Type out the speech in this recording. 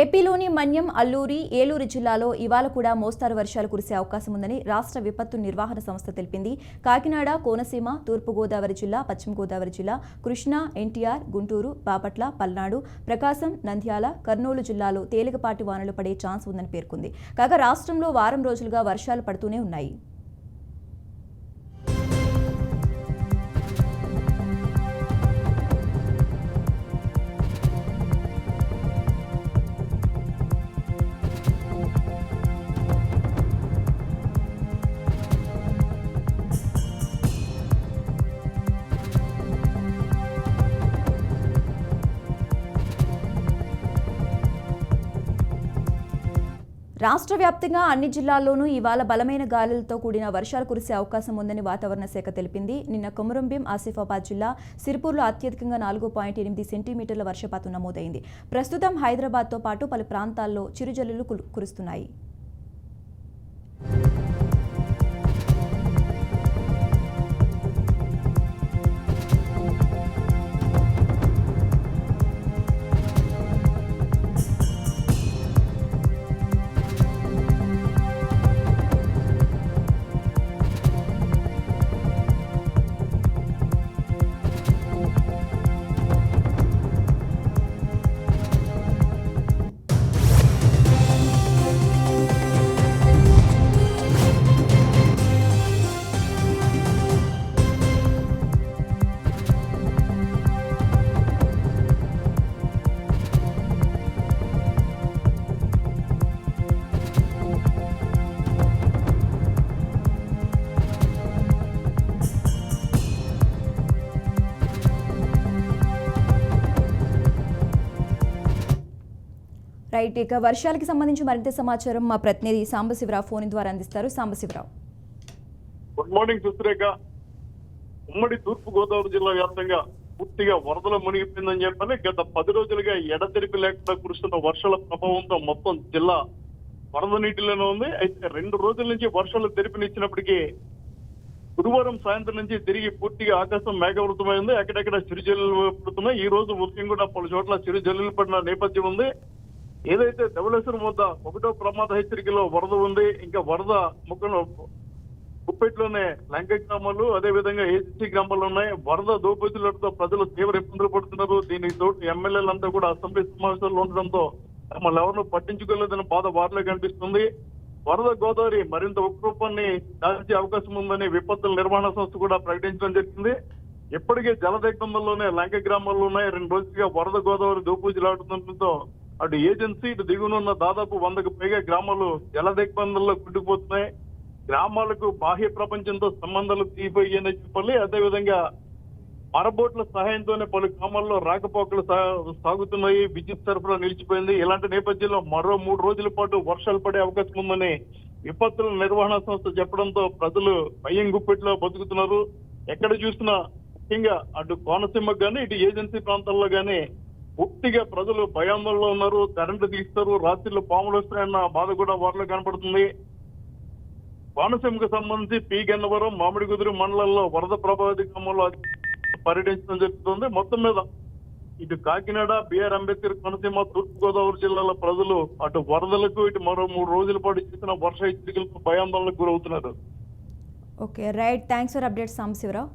ఏపీలోని మన్యం, అల్లూరి, ఏలూరు జిల్లాలో ఇవాళ కూడా మోస్తారు వర్షాలు కురిసే అవకాశం ఉందని రాష్ట్ర విపత్తు నిర్వహణ సంస్థ తెలిపింది. కాకినాడ, కోనసీమ, తూర్పుగోదావరి జిల్లా, పశ్చిమ గోదావరి జిల్లా, కృష్ణా, ఎన్టీఆర్, గుంటూరు, బాపట్ల, పల్నాడు, ప్రకాశం, నంద్యాల, కర్నూలు జిల్లాలో తేలికపాటి వానలు పడే ఛాన్స్ ఉందని పేర్కొంది. కాగా రాష్ట్రంలో వారం రోజులుగా వర్షాలు పడుతూనే ఉన్నాయి. రాష్ట్ర వ్యాప్తంగా అన్ని జిల్లాల్లోనూ ఇవాళ బలమైన గాలులతో కూడిన వర్షాలు కురిసే అవకాశం ఉందని వాతావరణ శాఖ తెలిపింది. నిన్న కొమరంభీం, ఆసిఫాబాద్ జిల్లా సిరిపూర్లో అత్యధికంగా 4.8 సెంటీమీటర్ల వర్షపాతం నమోదైంది. ప్రస్తుతం హైదరాబాద్తో పాటు పలు ప్రాంతాల్లో చిరుజల్లులు కురుస్తున్నాయి. రైట్, ఇక వర్షాలకి సంబంధించి మరింత సమాచారం మా ప్రతినిధి సాంబశివరావు ఫోన్ ద్వారా అందిస్తారు. Sambasivarao, good morning Sushrekha. ఉమ్మడి తూర్పు గోదావరి జిల్లా వ్యాప్తంగా పూర్తిగా వరదలు మునిగిపోయిందని చెప్పని గత 10 రోజులుగా ఎడతెరిపి లేకుండా కురుస్తున్న వర్షాల ప్రభావంతో మొత్తం జిల్లా వరద నీటిలోనే ఉంది. అయితే 2 రోజుల నుంచి వర్షాలు తెరిపినిచ్చినప్పటికీ గురువారం సాయంత్రం నుంచి తిరిగి పూర్తిగా ఆకాశం మేఘవృతమైంది. ఎక్కడెక్కడ చిరుజల్లులు పడుతున్నాయి. ఈ రోజు ఉదయం కూడా పలు చోట్ల చిరుజల్లులు పడిన నేపథ్యం ఉంది. ఏదైతే ధవళేశ్వరం వద్ద 1వ ప్రమాద హెచ్చరికలో వరద ఉంది. ఇంకా వరద ముఖం కుప్పేట్లోనే లంక గ్రామాలు, అదే విధంగా ఏజెన్సీ గ్రామాలు ఉన్నాయి. వరద దోపిడీలతో ప్రజలు తీవ్ర ఇబ్బందులు పడుతున్నారు. దీనికి తోటి ఎమ్మెల్యేలంతా కూడా అసెంబ్లీ సమావేశాల్లో ఉండడంతో మళ్ళీ ఎవరినూ పట్టించుకోలేదని బాధ వారిలో కనిపిస్తుంది. వరద గోదావరి మరింత ఉగ్రరూపాన్ని దాల్చే అవకాశం ఉందని విపత్తుల నిర్వహణ సంస్థ కూడా ప్రకటించడం జరిగింది. ఇప్పటికే జలదిగ్బంధంలోనే లంక గ్రామాల్లో ఉన్నాయి. 2 రోజులుగా వరద గోదావరి దోపుజలాడుతుండటంతో అటు ఏజెన్సీ, ఇటు దిగునున్న దాదాపు 100కు పైగా గ్రామాలు జలదిగ్బంధంలో కుండిపోతున్నాయి. గ్రామాలకు బాహ్య ప్రపంచంతో సంబంధాలు తీసిపోయాయని చెప్పాలి. అదేవిధంగా మరబోట్ల సహాయంతోనే పలు గ్రామాల్లో రాకపోకలు సాగుతున్నాయి. విద్యుత్ సరఫరా నిలిచిపోయింది. ఇలాంటి నేపథ్యంలో మరో 3 రోజుల పాటు వర్షాలు పడే అవకాశం ఉందని విపత్తుల నిర్వహణ సంస్థ చెప్పడంతో ప్రజలు భయం గుప్పెట్లో బతుకుతున్నారు. ఎక్కడ చూసినా ముఖ్యంగా అటు కోనసీమకు కానీ, ఇటు ఏజెన్సీ ప్రాంతాల్లో కానీ పూర్తిగా ప్రజలు భయాందోళనలో ఉన్నారు. కరెంటు తీస్తారు, రాత్రిలో పాములు వస్తాయన్న బాధ కూడా వారిలో కనపడుతుంది. కోనసీమకు సంబంధించి పి గన్నవరం, మామిడిగుదురు మండలాల్లో వరద ప్రభావిత గ్రామంలో పర్యటించడం జరుగుతుంది. మొత్తం మీద ఇటు కాకినాడ, బిఆర్ అంబేద్కర్, కోనసీమ, తూర్పు గోదావరి జిల్లాల ప్రజలు అటు వరదలకు, ఇటు మరో 3 రోజుల పాటు చేసిన వర్ష హెచ్చరికలకు భయాందోళనకు గురవుతున్నారు. Okay, right, thanks for updates Sambasivarao.